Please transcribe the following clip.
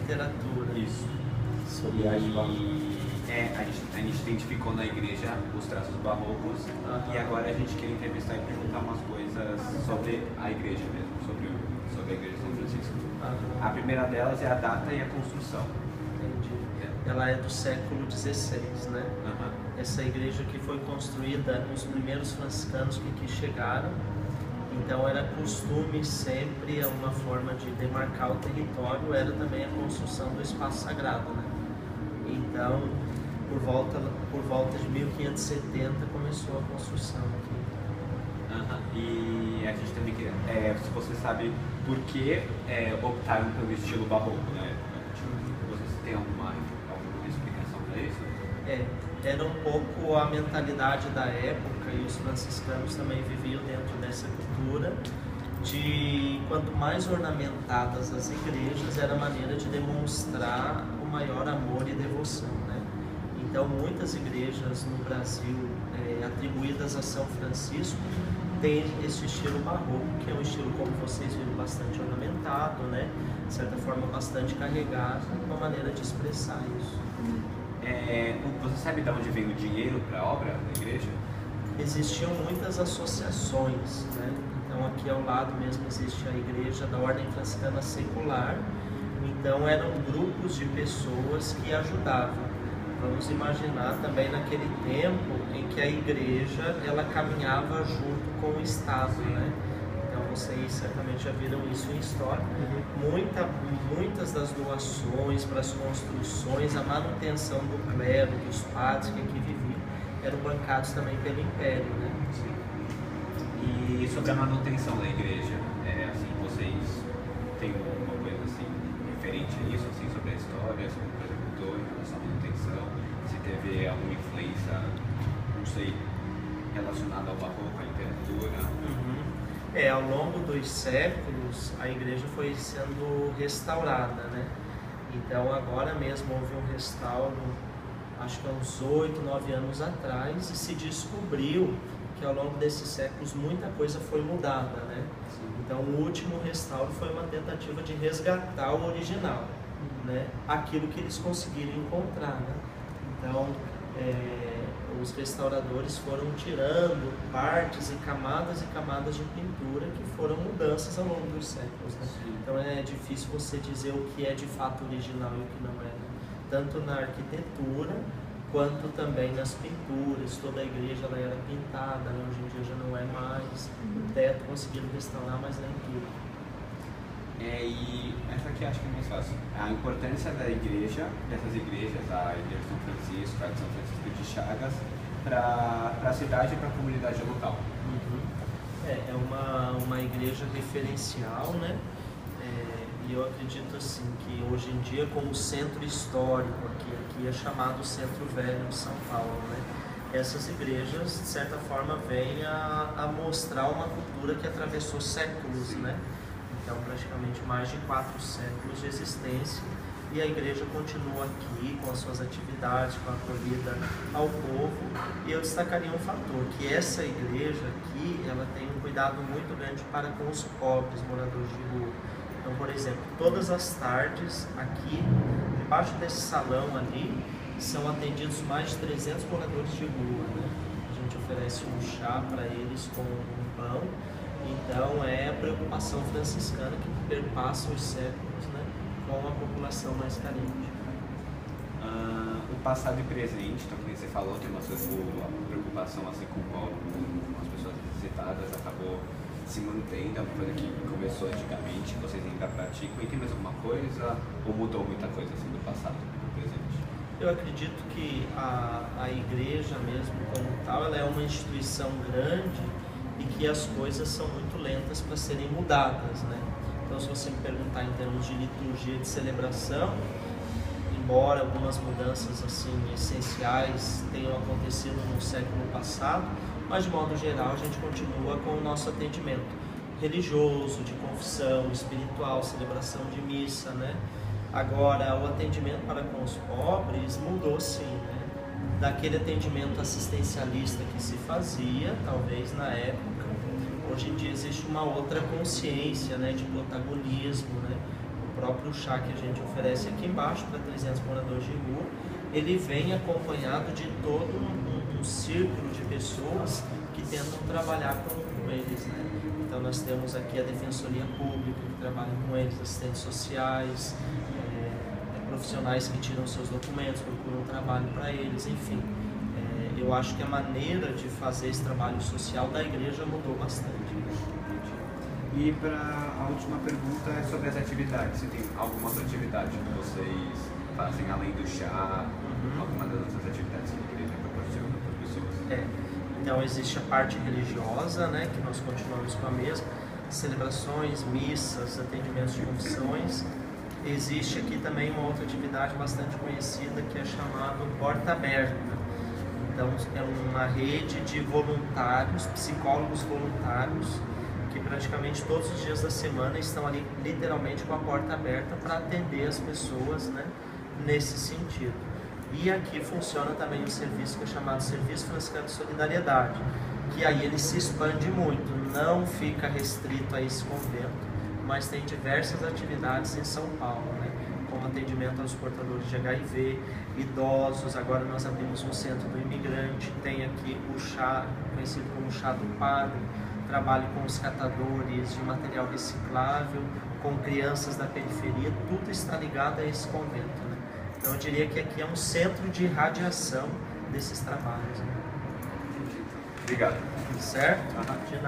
literatura. Isso. Sobre arte barroca. A gente identificou na igreja os traços barrocos e agora a gente quer entrevistar e perguntar umas coisas sobre a igreja mesmo, sobre a igreja de São Francisco. A primeira delas é a data e a construção. Entendi. Ela é do século XVI, né? Essa igreja que foi construída nos primeiros franciscanos que aqui chegaram. Então era costume sempre, uma forma de demarcar o território, era também a construção do espaço sagrado, né? Então, por volta de 1570 começou a construção aqui. E a gente também queria, se você sabe por que optaram pelo estilo barroco, né? Vocês têm alguma explicação para isso? Era um pouco a mentalidade da época, e os franciscanos também viviam dentro dessa cultura de quanto mais ornamentadas as igrejas, era a maneira de demonstrar o maior amor e devoção, né? Então muitas igrejas no Brasil atribuídas a São Francisco têm esse estilo barroco, que é um estilo, como vocês viram, bastante ornamentado, né? De certa forma bastante carregado, uma maneira de expressar isso. Você sabe de onde veio o dinheiro para a obra da igreja? Existiam muitas associações, né? Então aqui ao lado mesmo existe a igreja da Ordem Franciscana Secular. Então eram grupos de pessoas que ajudavam. Vamos imaginar também naquele tempo em que a igreja ela caminhava junto com o Estado, né? Então vocês certamente já viram isso em história. Muitas das doações para as construções, a manutenção do clero, dos padres que aqui viviam, eram bancados também pelo Império, né? Sim. E sobre a manutenção da igreja, vocês têm alguma coisa assim referente a isso, assim, sobre a história, sobre o que mudou em relação à manutenção, se teve alguma influência, não sei, relacionada ao barroco, à literatura? Ao longo dos séculos, a igreja foi sendo restaurada, né? Então, agora mesmo houve um restauro, acho que há uns 8, 9 anos atrás, e se descobriu que ao longo desses séculos muita coisa foi mudada, né? Então, o último restauro foi uma tentativa de resgatar o original, né? Aquilo que eles conseguiram encontrar, né? Então, os restauradores foram tirando partes e camadas de pintura que foram mudanças ao longo dos séculos, né? Então é difícil você dizer o que é de fato original e o que não é, né? Tanto na arquitetura quanto também nas pinturas. Toda a igreja ela era pintada, né? Hoje em dia já não é mais. O teto conseguiram restaurar, mas nem tudo. E essa aqui acho que é mais fácil. A importância da igreja, dessas igrejas, a igreja de São Francisco, a de São Francisco de Chagas, para a cidade e para a comunidade local. É uma igreja referencial, né? E eu acredito assim que hoje em dia, como centro histórico aqui é chamado Centro Velho de São Paulo, né? Essas igrejas, de certa forma, vêm a mostrar uma cultura que atravessou séculos, né? Então, praticamente mais de 4 séculos de existência, e a igreja continua aqui com as suas atividades, com a acolhida ao povo. E eu destacaria um fator, que essa igreja aqui, ela tem um cuidado muito grande para com os pobres, moradores de rua. Então, por exemplo, todas as tardes aqui, debaixo desse salão ali, são atendidos mais de 300 moradores de rua, né? A gente oferece um chá para eles com um pão. Então é a preocupação franciscana que perpassa os séculos, né, com a população mais carente. O passado e presente, então como você falou, tem uma preocupação assim com as pessoas necessitadas, acabou se mantendo, é uma coisa que começou antigamente, vocês ainda praticam, e tem mais alguma coisa, ou mudou muita coisa assim do passado e do presente? Eu acredito que a igreja mesmo como tal, ela é uma instituição grande e que as coisas são muito lentas para serem mudadas, né? Então, se você me perguntar em termos de liturgia de celebração, embora algumas mudanças assim essenciais tenham acontecido no século passado, mas de modo geral a gente continua com o nosso atendimento religioso, de confissão, espiritual, celebração de missa, né? Agora, o atendimento para com os pobres mudou sim, né? Daquele atendimento assistencialista que se fazia, talvez na época, hoje em dia existe uma outra consciência, né, de protagonismo, né? O próprio chá que a gente oferece aqui embaixo para 300 moradores de rua, ele vem acompanhado de todo um círculo de pessoas que tentam trabalhar com eles, né? Então nós temos aqui a Defensoria Pública, que trabalha com eles, assistentes sociais, profissionais que tiram seus documentos, procuram trabalho para eles, enfim. Eu acho que a maneira de fazer esse trabalho social da igreja mudou bastante. E para a última pergunta é sobre as atividades. Se tem alguma outra atividade que vocês fazem além do chá, alguma das outras atividades que a igreja proporciona para as pessoas? Então existe a parte religiosa, né, que nós continuamos com a mesma, celebrações, missas, atendimentos de confissões. Existe aqui também uma outra atividade bastante conhecida que é chamada Porta Aberta. Então é uma rede de voluntários, psicólogos voluntários, que praticamente todos os dias da semana estão ali literalmente com a porta aberta para atender as pessoas, né, nesse sentido. E aqui funciona também um serviço que é chamado Serviço Franciscano de Solidariedade, que aí ele se expande muito, não fica restrito a esse convento, mas tem diversas atividades em São Paulo, né, como atendimento aos portadores de HIV, idosos. Agora nós abrimos um centro do imigrante, tem aqui o chá, conhecido como chá do padre, trabalho com os catadores de material reciclável, com crianças da periferia, tudo está ligado a esse convento, né? Então eu diria que aqui é um centro de irradiação desses trabalhos, né? Obrigado. Certo? De nada.